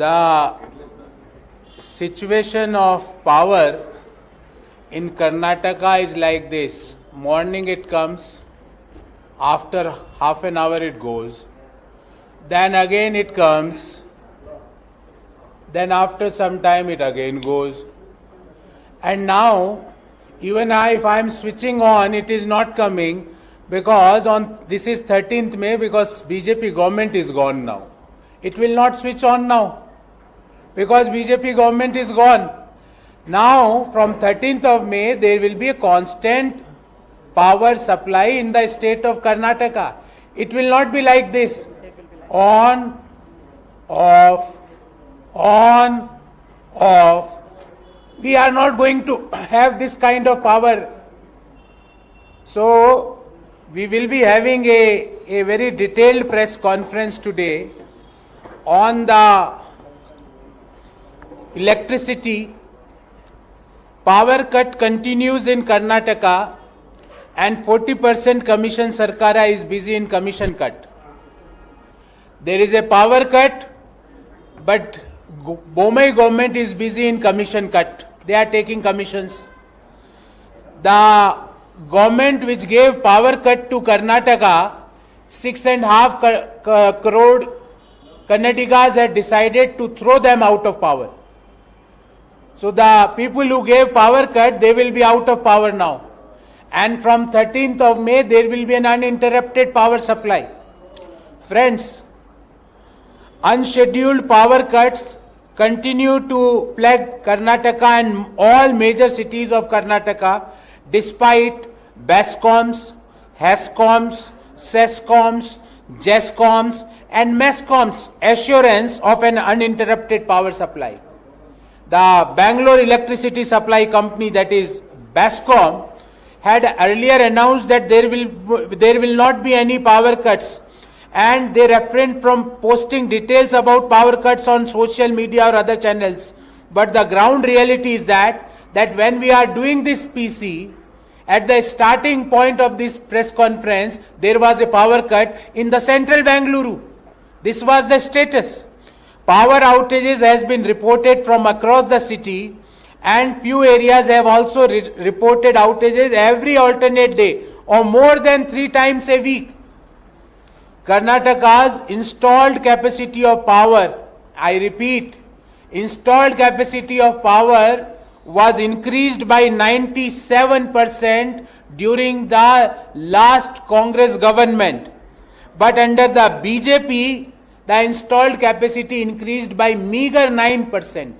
The situation of power in Karnataka is like this. Morning it comes, after half an hour it goes, then again it comes, then after some time it again goes. And now, even if I am switching on, it is not coming because this is 13th May because BJP government is gone now. It will not switch on now because BJP government is gone. Now, from 13th of May, there will be a constant power supply in the state of Karnataka. It will not be like this. On, off, on, off. We are not going to have this kind of power. So, we will be having a very detailed press conference today on the electricity. Power cut continues in Karnataka and 40% commission Sarkara is busy in commission cut. There is a power cut, but Bombay government is busy in commission cut. They are taking commissions. The government which gave power cut to Karnataka, 6.5 crore Kannadigas had decided to throw them out of power. So the people who gave power cut, they will be out of power now. And from 13th of May, there will be an uninterrupted power supply. Friends, unscheduled power cuts continue to plague Karnataka and all major cities of Karnataka despite BESCOMs, HESCOMs, SESCOMs, JESCOMs and MESCOMs assurance of an uninterrupted power supply. The Bangalore Electricity Supply Company, that is BESCOM, had earlier announced that there will not be any power cuts, and they refrained from posting details about power cuts on social media or other channels. But the ground reality is that when we are doing this PC, at the starting point of this press conference, there was a power cut in the central Bangalore. This was the status. Power outages has been reported from across the city, and few areas have also reported outages every alternate day or more than 3 times a week. Karnataka's installed capacity of power, I repeat, installed capacity of power was increased by 97% during the last Congress government. But under the BJP, the installed capacity increased by meager 9%.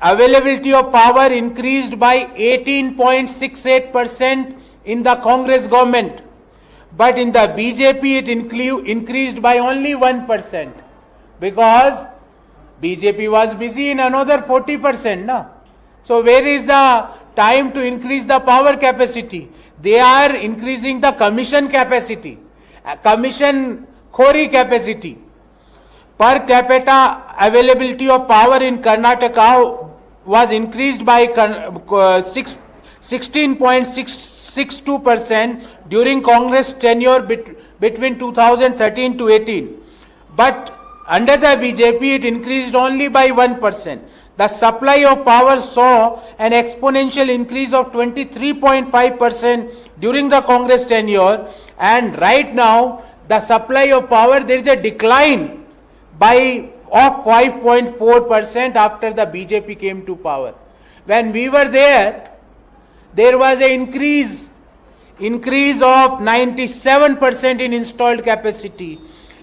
Availability of power increased by 18.68% in the Congress government. But in the BJP, it increased by only 1% because BJP was busy in another 40%. No? So where is the time to increase the power capacity? They are increasing the commission capacity, commission khori capacity. Per capita availability of power in Karnataka was increased by 16.62% during Congress tenure between 2013 to 18. But under the BJP, it increased only by 1%. The supply of power saw an exponential increase of 23.5% during the Congress tenure, and right now the supply of power, there is a decline of 5.4% after the BJP came to power. When we were there was an increase of 97% in installed capacity,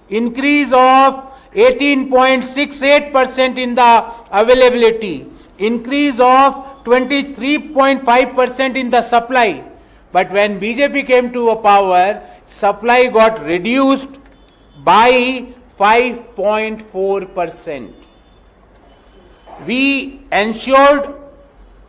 increase of 18.68% in the availability, increase of 23.5% in the supply. But when BJP came to power, supply got reduced by 5.4%. We ensured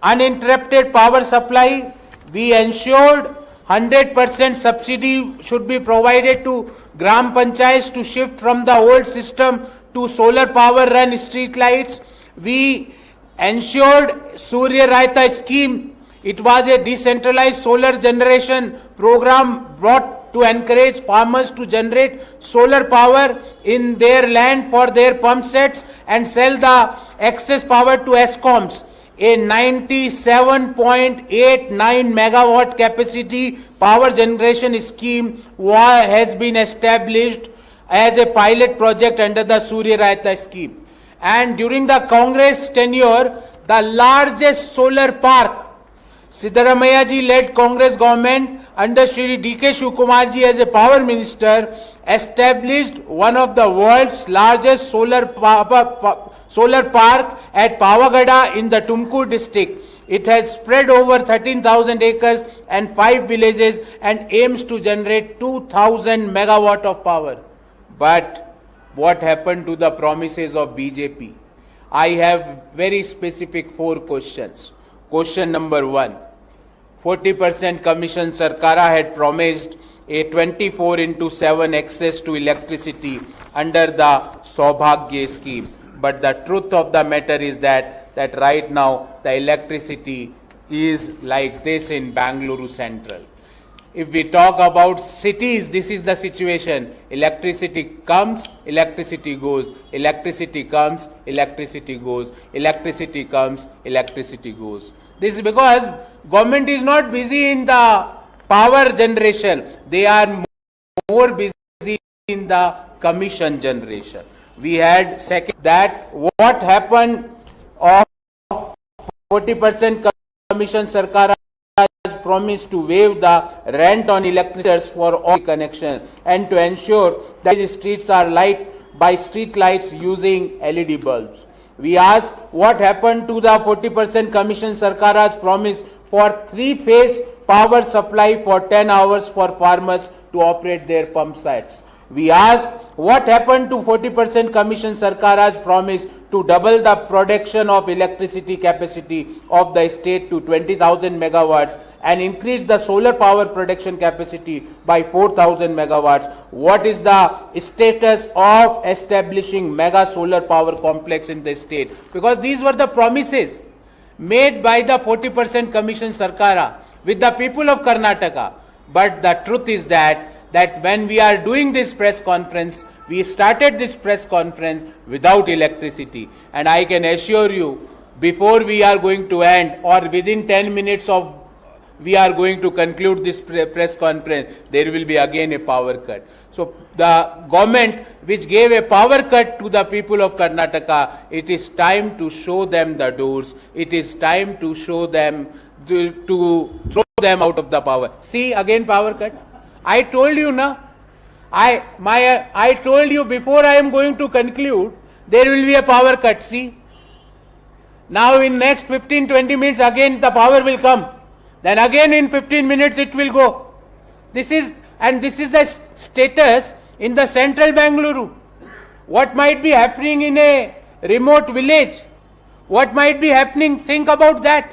uninterrupted power supply. We ensured 100% subsidy should be provided to Gram Panchayats to shift from the old system to solar power run street lights. We ensured Surya Raita scheme. It was a decentralized solar generation program brought to encourage farmers to generate solar power in their land for their pump sets and sell the excess power to ESCOMs. A 97.89 megawatt capacity power generation scheme has been established as a pilot project under the Surya Rayata scheme. And during the Congress tenure, the largest solar park, Siddaramaiah ji led Congress government under Shri D.K. Shivkumar ji as a power minister, established one of the world's largest solar park at Pavagada in the Tumkur district. It has spread over 13,000 acres and 5 villages and aims to generate 2,000 megawatt of power. But what happened to the promises of BJP? I have very specific 4 questions. Question number 1. 40% Commission Sarkara had promised a 24/7 access to electricity under the Saubhagya scheme. But the truth of the matter is that right now the electricity is like this in Bangalore Central. If we talk about cities, this is the situation. Electricity comes, electricity goes. Electricity comes, electricity goes. Electricity comes, electricity goes. This is because government is not busy in the power generation. They are more busy in the commission generation. We had second that what happened of 40% Commission Sarkar has promised to waive the rent on electricity for all connection and to ensure that the streets are light by street lights using LED bulbs. We ask what happened to the 40% Commission Sarkar's promise for 3-phase power supply for 10 hours for farmers to operate their pump sets. We ask what happened to 40% Commission Sarkar's promise to double the production of electricity capacity of the state to 20,000 megawatts and increase the solar power production capacity by 4,000 megawatts. What is the status of establishing mega solar power complex in the state? Because these were the promises made by the 40% Commission Sarkara with the people of Karnataka. But the truth is that when we are doing this press conference, we started this press conference without electricity. And I can assure you, before we are going to end or within 10 minutes of we are going to conclude this press conference, there will be again a power cut. So the government which gave a power cut to the people of Karnataka, it is time to show them the doors. It is time to show them, to throw them out of the power. See, again power cut. I told you, na. I told you before I am going to conclude, there will be a power cut. See, now in next 15-20 minutes again the power will come. Then again in 15 minutes it will go. This is the status in the central Bangalore. What might be happening in a remote village? What might be happening? Think about that.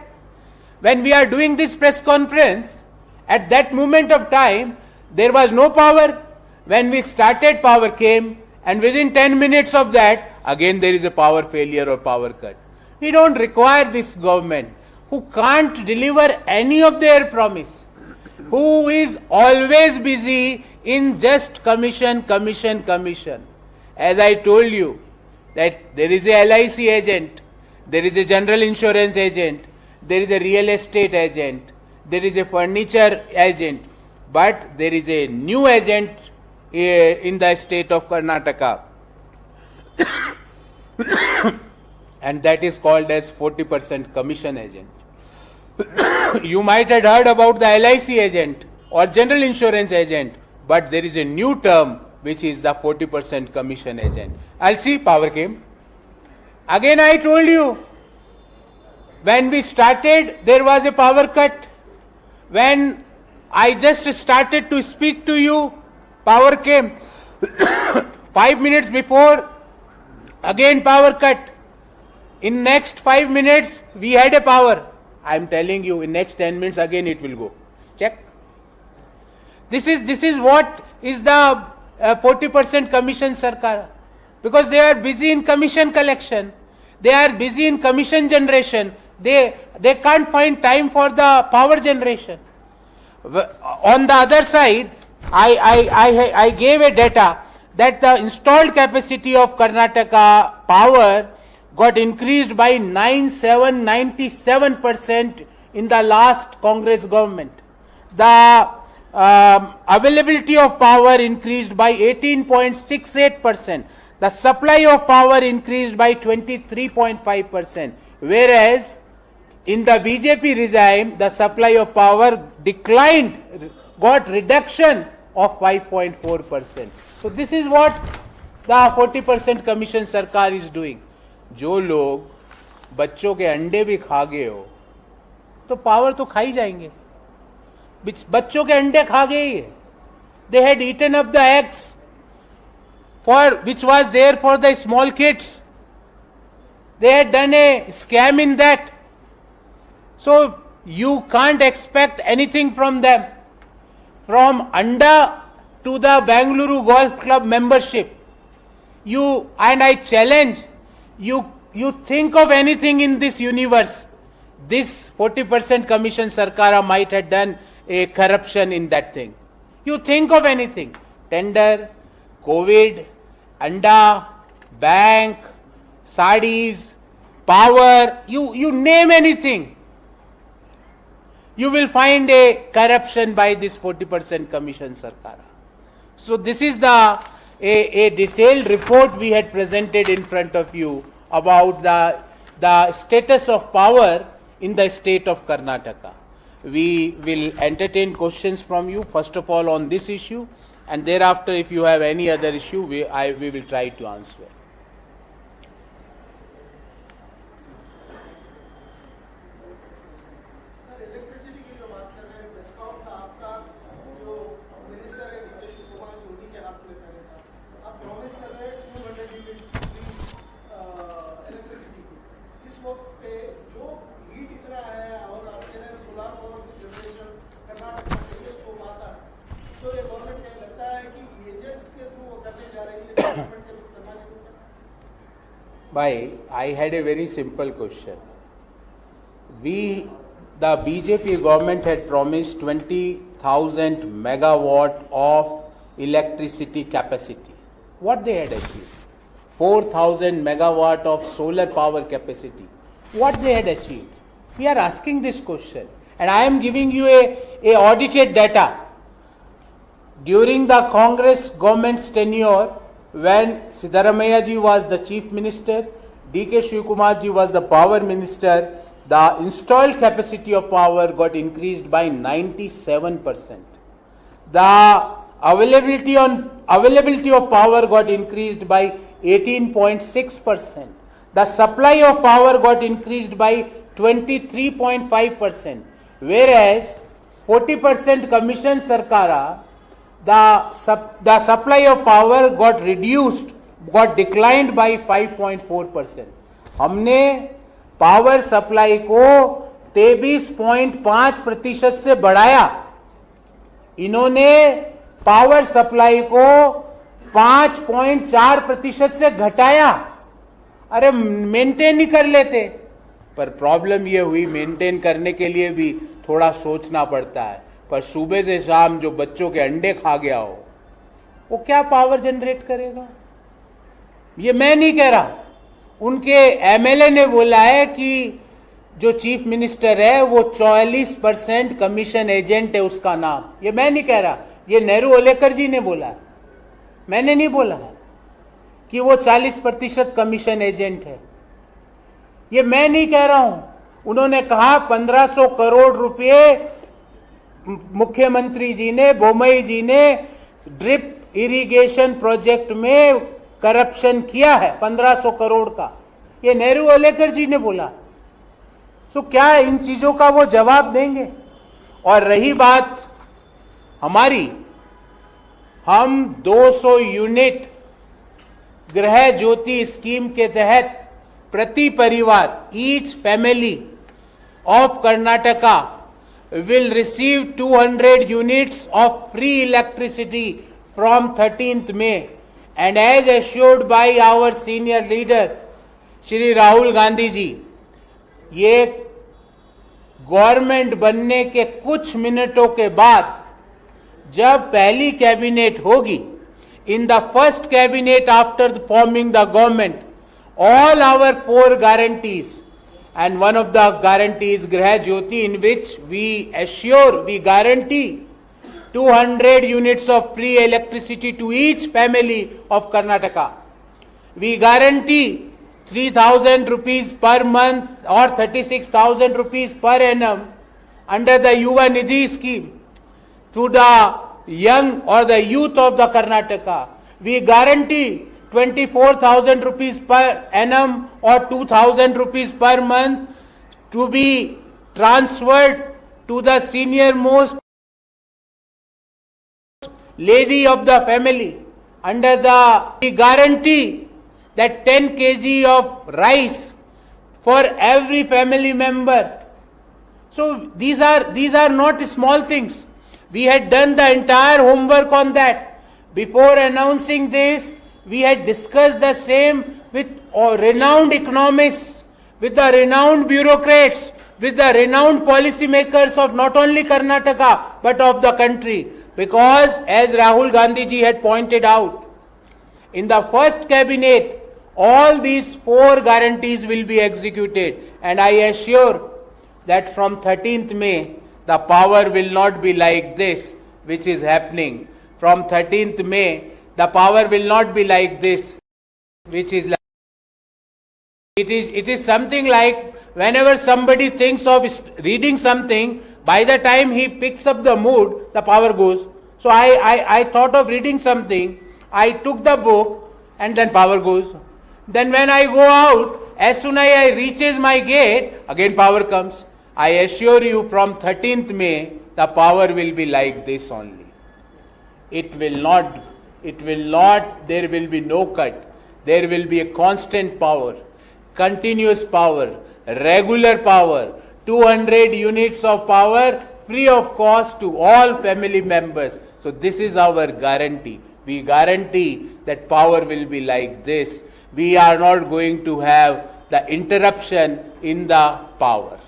When we are doing this press conference, at that moment of time, there was no power. When we started, power came, and within 10 minutes of that, again there is a power failure or power cut. We don't require this government who can't deliver any of their promise, who is always busy in just commission. As I told you, that there is a LIC agent, there is a general insurance agent, there is a real estate agent, there is a furniture agent, but there is a new agent in the state of Karnataka and that is called as 40% commission agent. You might have heard about the LIC agent or general insurance agent, but there is a new term which is the 40% commission agent. I'll see, power came. Again I told you, when we started there was a power cut. When I just started to speak to you, power came. 5 minutes before, again power cut. In next 5 minutes, we had a power. I am telling you, in next 10 minutes again it will go. Check. This is what is the 40% Commission Sarkar. Because they are busy in commission collection. They are busy in commission generation. They can't find time for the power generation. On the other side, I gave a data that the installed capacity of Karnataka power got increased by 97% in the last Congress government. The availability of power increased by 18.68%. The supply of power increased by 23.5%. Whereas in the BJP regime, the supply of power declined, got reduction of 5.4%. So this is what the 40% commission सरकार is doing. जो लोग बच्चों के अंडे भी खा गए हो तो पावर तो खा ही जाएंगे. बच्चों के अंडे खा गए ही. They had eaten up the eggs for which was there for the small kids. They had done a scam in that. So you can't expect anything from them. From Anda to the Bangalore Golf Club membership, you and I challenge you think of anything in this universe. This 40% commission Sarkara might have done a corruption in that thing. You think of anything. Tender, COVID, Anda, bank, sarees, power, you name anything. You will find a corruption by this 40% commission Sarkara. So this is a detailed report we had presented in front of you about the status of power in the state of Karnataka. We will entertain questions from you, first of all on this issue, and thereafter if you have any other issue, we will try to answer. Bhai, I had a very simple question. The BJP government had promised 20,000 megawatt of electricity capacity. What they had achieved? 4,000 megawatt of solar power capacity. What they had achieved? We are asking this question, and I am giving you a audited data. During the Congress government's tenure, when Siddaramaiah ji was the chief minister, D.K. Shivakumar ji was the power minister, the installed capacity of power got increased by 97%. The availability of power got increased by 18.6%. The supply of power got increased by 23.5%. Whereas 40% commission Sarkara, the supply of power got declined by 5.4%. हमने power supply को 23.5% से बढ़ाया. इन्होंने power supply को 5.4% से घटाया. अरे maintain ही कर लेते. पर प्रॉब्लम ये हुई, मेंटेन करने के लिए भी थोड़ा सोचना पड़ता है. पर सुबह से शाम जो बच्चों के अंडे खा गया हो, वो क्या पावर जनरेट करेगा? ये मैं नहीं कह रहा. उनके एमएलए ने बोला है कि जो चीफ मिनिस्टर है वो 44% कमीशन एजेंट है, उसका नाम. ये मैं नहीं कह रहा, ये नेहरू ओलेकर जी ने बोला. मैंने नहीं बोला कि वो 40% कमीशन एजेंट है. ये मैं नहीं कह रहा हूं. उन्होंने कहा 1500 करोड़ रुपए मुख्यमंत्री जी ने, बोमई जी ने ड्रिप इरिगेशन प्रोजेक्ट में करप्शन किया है 1500 करोड़ का. ये नेहरू ओलेकर जी ने बोला. तो क्या इन चीजों का वो जवाब देंगे? और रही बात हमारी, हम 200 यूनिट गृह ज्योति स्कीम के तहत प्रति परिवार, each family of Karnataka will receive 200 units of free electricity from 13th May, and as assured by our senior leader Shri Rahul Gandhi ji, ये गवर्नमेंट बनने के कुछ मिनटों के बाद जब पहली कैबिनेट होगी, in the first cabinet after forming the government, all our 4 guarantees, and one of the guarantees Grah Jyoti, in which we guarantee 200 units of free electricity to each family of Karnataka. We guarantee 3,000 rupees per month or 36,000 rupees per annum under the Yuva Nidhi scheme to the young or the youth of the Karnataka. We guarantee 24,000 rupees per annum or 2,000 rupees per month to be transferred to the senior most lady of the family. We guarantee that 10 kg of rice for every family member. So these are not small things. We had done the entire homework on that. Before announcing this, we had discussed the same with renowned economists, with the renowned bureaucrats, with the renowned policymakers of not only Karnataka but of the country. Because as Rahul Gandhi ji had pointed out, in the first cabinet, all these 4 guarantees will be executed. And I assure that from 13th May, the power will not be like this, which is happening. From 13th May, the power will not be like this, which is like, it is something like whenever somebody thinks of reading something, by the time he picks up the mood, the power goes. So I thought of reading something, I took the book and then power goes. Then when I go out, as soon as I reaches my gate, again power comes. I assure you from 13th May, the power will be like this only. It will not, there will be no cut. There will be a constant power, continuous power, regular power, 200 units of power free of cost to all family members. So this is our guarantee. We guarantee that power will be like this. We are not going to have the interruption in the power.